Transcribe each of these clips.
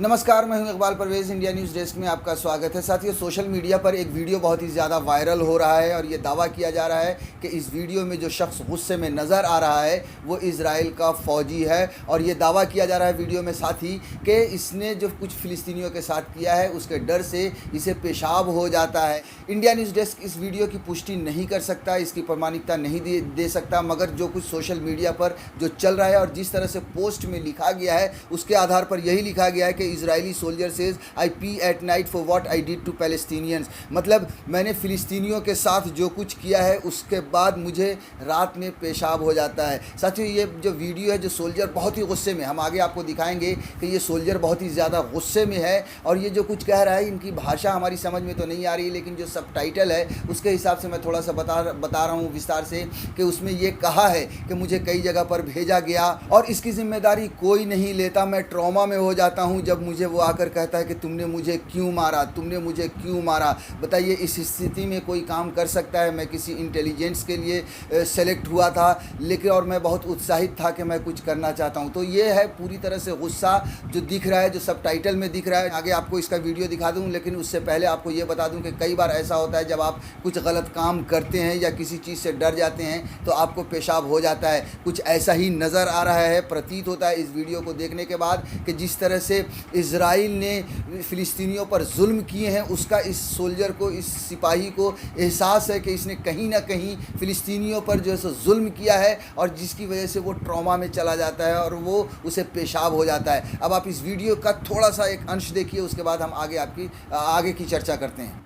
नमस्कार, मैं हूं Iqbal Parvez. India News desk में आपका स्वागत है। साथियों, सोशल मीडिया पर एक वीडियो बहुत ही ज़्यादा वायरल हो रहा है और ये दावा किया जा रहा है कि इस वीडियो में जो शख्स गुस्से में नज़र आ रहा है वो इजराइल का फ़ौजी है। और ये दावा किया जा रहा है वीडियो में साथ ही कि इसने जो कुछ फ़िलिस्तीनियों के साथ किया है उसके डर से इसे पेशाब हो जाता है। इंडिया न्यूज़ डेस्क इस वीडियो की पुष्टि नहीं कर सकता, इसकी प्रामाणिकता नहीं दे सकता, मगर जो कुछ सोशल मीडिया पर जो चल रहा है और जिस तरह से पोस्ट में लिखा गया है उसके आधार पर यही लिखा गया है कि Israeli soldier says I pee at night for what I did to Palestinians. मतलब मैंने फ़िलिस्तीनियों के साथ जो कुछ किया है उसके बाद मुझे रात में पेशाब हो जाता है। साथियों, ये जो वीडियो है, जो सोल्जर बहुत ही गुस्से में, हम आगे आपको दिखाएंगे कि ये सोल्जर बहुत ही ज़्यादा गुस्से में है और ये जो कुछ कह रहा है इनकी भाषा हमारी समझ में तो नहीं आ रही, लेकिन जो सबटाइटल है उसके हिसाब से मैं थोड़ा सा बता रहा हूँ विस्तार से कि उसमें ये कहा है कि मुझे कई जगह पर भेजा गया और इसकी जिम्मेदारी कोई नहीं लेता। मैं ट्रॉमा में हो जाता हूँ जब मुझे वो आकर कहता है कि तुमने मुझे क्यों मारा, तुमने मुझे क्यों मारा। बताइए, इस स्थिति में कोई काम कर सकता है? मैं किसी इंटेलिजेंस के लिए सेलेक्ट हुआ था, लेकिन और मैं बहुत उत्साहित था कि मैं कुछ करना चाहता हूँ। तो ये है पूरी तरह से गुस्सा जो दिख रहा है, जो सबटाइटल में दिख रहा है। आगे आपको इसका वीडियो दिखा दूँ, लेकिन उससे पहले आपको ये बता दूँ कि कई बार ऐसा होता है जब आप कुछ गलत काम करते हैं या किसी चीज़ से डर जाते हैं तो आपको पेशाब हो जाता है। कुछ ऐसा ही नज़र आ रहा है, प्रतीत होता है इस वीडियो को देखने के बाद कि जिस तरह से इजराइल ने फ़िलिस्तीनियों पर जुल्म किए हैं उसका इस सोल्जर को, इस सिपाही को एहसास है कि इसने कहीं ना कहीं फ़िलिस्तीनियों पर जो है जुल्म किया है और जिसकी वजह से वो ट्रॉमा में चला जाता है और वो उसे पेशाब हो जाता है। अब आप इस वीडियो का थोड़ा सा एक अंश देखिए, उसके बाद हम आगे की चर्चा करते हैं।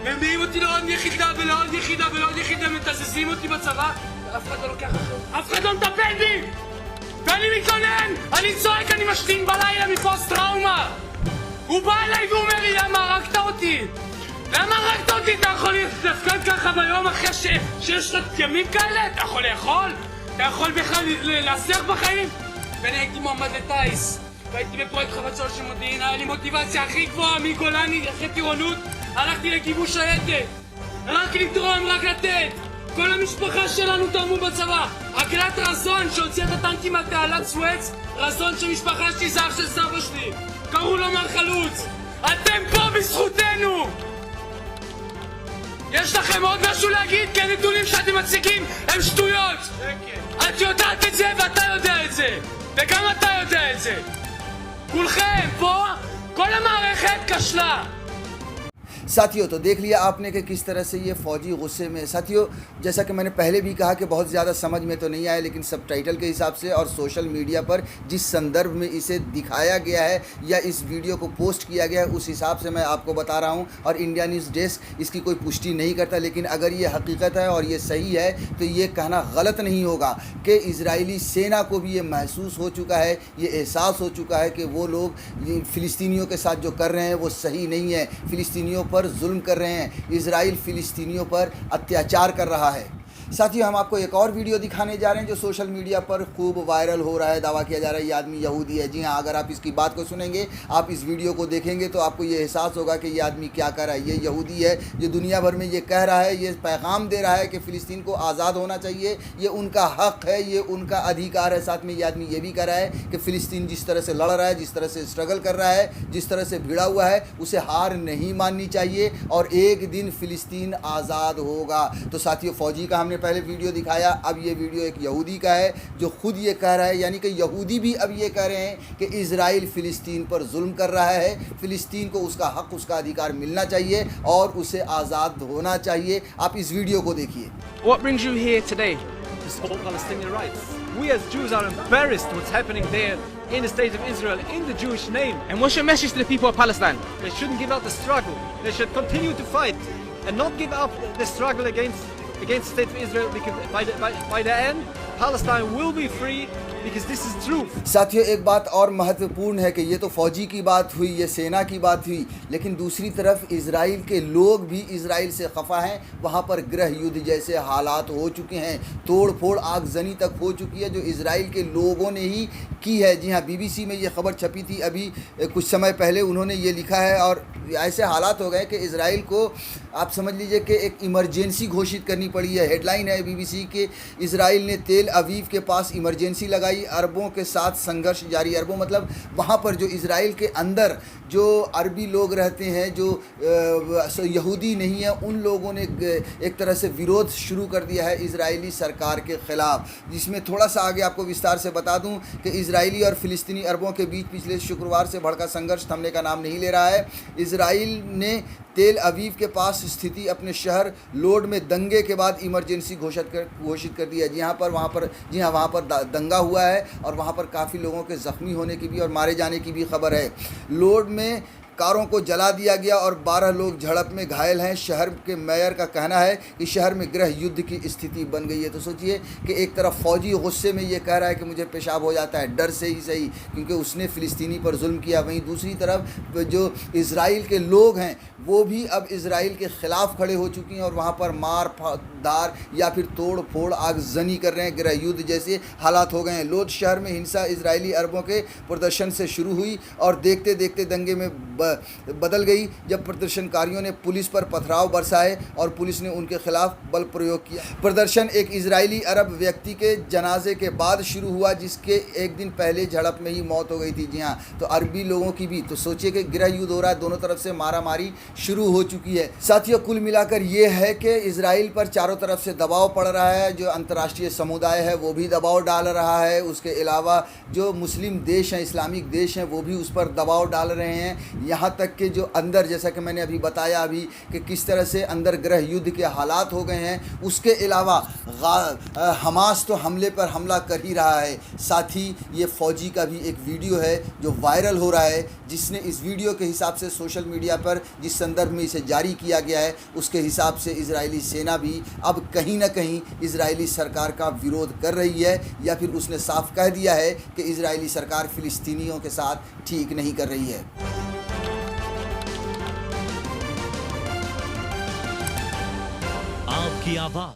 מביאים אותי לעוד יחידה ולעוד יחידה ולעוד יחידה, מתזזים אותי בצבא, אף אחד לא לוקח אחריות, אף אחד לא מטפל בי, ואני מתלונן, אני צועק, אני משתין בלילה מפוסט טראומה. הוא בא אליי והוא אומר לי, למה הרגת אותי? למה הרגת אותי? אתה יכול להתפקד ככה ביום אחרי שיש ימים כאלה? אתה יכול לאכול? אתה יכול בכלל להסך בחיים? ואני הייתי מועמד לטייס, והייתי בפרויקט חבצול של מודיעין, היה לי מוטיבציה הכי גבוהה מגולני אחרי טירונות. הלכתי לכיבוש הייטק, רק לתרום, רק לתת. כל המשפחה שלנו תרמו בצבא. עגלת רזון שהוציא את הטנקים מהתעלת סואץ, רזון שמשפחה שלי זה אח של סבא שלי, קראו לו מר חלוץ. אתם פה בזכותנו. יש לכם עוד משהו להגיד? כי הנתונים שאתם מציגים הם שטויות. את יודעת את זה ואתה יודע את זה, וגם אתה יודע את זה. כולכם פה, כל המערכת כשלה. साथियों, तो देख लिया आपने कि किस तरह से ये फ़ौजी गुस्से में है। साथियों, जैसा कि मैंने पहले भी कहा कि बहुत ज़्यादा समझ में तो नहीं आया, लेकिन सबटाइटल के हिसाब से और सोशल मीडिया पर जिस संदर्भ में इसे दिखाया गया है या इस वीडियो को पोस्ट किया गया है उस हिसाब से मैं आपको बता रहा हूँ। और इंडिया न्यूज़ डेस्क इसकी कोई पुष्टि नहीं करता, लेकिन अगर ये हकीकत है और ये सही है तो ये कहना गलत नहीं होगा कि इजरायली सेना को भी ये महसूस हो चुका है, ये एहसास हो चुका है कि वो लोग फ़िलिस्तीनियों के साथ जो कर रहे हैं वो सही नहीं है। फ़िलिस्तीनियों पर जुल्म कर रहे हैं, इजराइल फ़िलिस्तीनियों पर अत्याचार कर रहा है। साथियों, हम आपको एक और वीडियो दिखाने जा रहे हैं जो सोशल मीडिया पर खूब वायरल हो रहा है। दावा किया जा रहा है ये आदमी यहूदी है। जी हाँ, अगर आप इसकी बात को सुनेंगे, आप इस वीडियो को देखेंगे तो आपको ये एहसास होगा कि ये आदमी क्या कर रहा है। ये यहूदी है जो दुनिया भर में ये कह रहा है, ये पैगाम दे रहा है कि फ़िलिस्तीन को आज़ाद होना चाहिए, ये उनका हक़ है, ये उनका अधिकार है। साथ में ये आदमी ये भी कह रहा है कि फ़िलिस्तीन जिस तरह से लड़ रहा है, जिस तरह से स्ट्रगल कर रहा है, जिस तरह से भिड़ा हुआ है, उसे हार नहीं माननी चाहिए और एक दिन फ़िलिस्तीन आज़ाद होगा। तो साथियों, फ़ौजी का हमने पहले वीडियो दिखाया, अब ये वीडियो एक यहूदी का है जो खुद ये कह रहा है, यानी कि यहूदी भी अब ये कह रहे हैं कि इजराइल फ़िलिस्तीन पर जुल्म कर रहा है, फ़िलिस्तीन को उसका हक़, उसका अधिकार मिलना चाहिए और उसे आज़ाद होना चाहिए। आप इस वीडियो को देखिए। What brings you here today? To support Palestinian rights. We as Jews are embarrassed what's happening there in the state of Israel in the Jewish name. And what's your message to the people of Palestine? They shouldn't give up the struggle. They should continue to fight and not give up the struggle against the state of Israel, because by the end Palestine will be free, because this is truth. साथियों, एक बात और महत्वपूर्ण है कि ये तो फ़ौजी की बात हुई, ये सेना की बात हुई, लेकिन दूसरी तरफ इजराइल के लोग भी इजराइल से खफा हैं। वहाँ पर गृह युद्ध जैसे हालात हो चुके हैं, तोड़ फोड़ आगजनी तक हो चुकी है जो इजराइल के लोगों ने ही की है। जी हाँ, BBC में ये खबर छपी थी अभी कुछ समय पहले, उन्होंने ये लिखा है। और ऐसे हालात हो गए कि इजराइल को आप समझ लीजिए कि एक इमरजेंसी घोषित करनी पड़ी है। हेडलाइन है BBC के, इजराइल ने तेल तेल अवीव के पास इमरजेंसी लगाई, अरबों के साथ संघर्ष जारी। अरबों मतलब वहाँ पर जो इज़राइल के अंदर जो अरबी लोग रहते हैं, जो यहूदी नहीं है, उन लोगों ने एक तरह से विरोध शुरू कर दिया है इजरायली सरकार के ख़िलाफ़। जिसमें थोड़ा सा आगे आपको विस्तार से बता दूं कि इजरायली और फ़िलिस्तीनी अरबों के बीच पिछले शुक्रवार से भड़का संघर्ष थमने का नाम नहीं ले रहा है। इजराइल ने तेल अवीव के पास स्थिति अपने शहर लोड में दंगे के बाद इमरजेंसी घोषित कर दिया। वहाँ पर दंगा हुआ है और वहाँ पर काफ़ी लोगों के ज़ख्मी होने की भी और मारे जाने की भी खबर है। लोड में कारों को जला दिया गया और 12 लोग झड़प में घायल हैं। शहर के मेयर का कहना है कि शहर में गृह युद्ध की स्थिति बन गई है। तो सोचिए कि एक तरफ फ़ौजी गुस्से में ये कह रहा है कि मुझे पेशाब हो जाता है, डर से ही सही, क्योंकि उसने फ़िलिस्तीनी पर जुल्म किया। वहीं दूसरी तरफ जो इज़राइल के लोग हैं वो भी अब इज़राइल के ख़िलाफ़ खड़े हो चुकी हैं और वहाँ पर मार धार या फिर तोड़ फोड़ आगजनी कर रहे हैं। गृह युद्ध जैसे हालात हो गए हैं। लोद शहर में हिंसा इजरायली अरबों के प्रदर्शन से शुरू हुई और देखते देखते दंगे में बदल गई, जब प्रदर्शनकारियों ने पुलिस पर पथराव बरसाए और पुलिस ने उनके खिलाफ बल प्रयोग किया। प्रदर्शन एक इजरायली अरब व्यक्ति के जनाजे के बाद शुरू हुआ, जिसके एक दिन पहले झड़प में ही मौत हो गई थी। जी हाँ, तो अरबी लोगों की भी, तो सोचिए कि गृह युद्ध हो रहा है, दोनों तरफ से मारामारी शुरू हो चुकी है। साथियों, कुल मिलाकर ये है कि इजराइल पर चारों तरफ से दबाव पड़ रहा है। जो अंतर्राष्ट्रीय समुदाय है वो भी दबाव डाल रहा है। उसके अलावा जो मुस्लिम देश हैं, इस्लामिक देश हैं, वो भी उस पर दबाव डाल रहे हैं। यहाँ तक कि जो अंदर, जैसा कि मैंने अभी बताया कि किस तरह से अंदर गृह युद्ध के हालात हो गए हैं। उसके अलावा हमास तो हमले पर हमला कर ही रहा है। साथ ही ये फ़ौजी का भी एक वीडियो है जो वायरल हो रहा है, जिसने इस वीडियो के हिसाब से सोशल मीडिया पर जिस संदर्भ में इसे जारी किया गया है उसके हिसाब से इजरायली सेना भी अब कहीं ना कहीं इजरायली सरकार का विरोध कर रही है, या फिर उसने साफ कह दिया है कि इजरायली सरकार फ़िलिस्तीनियों के साथ ठीक नहीं कर रही है। आपकी आवाज़।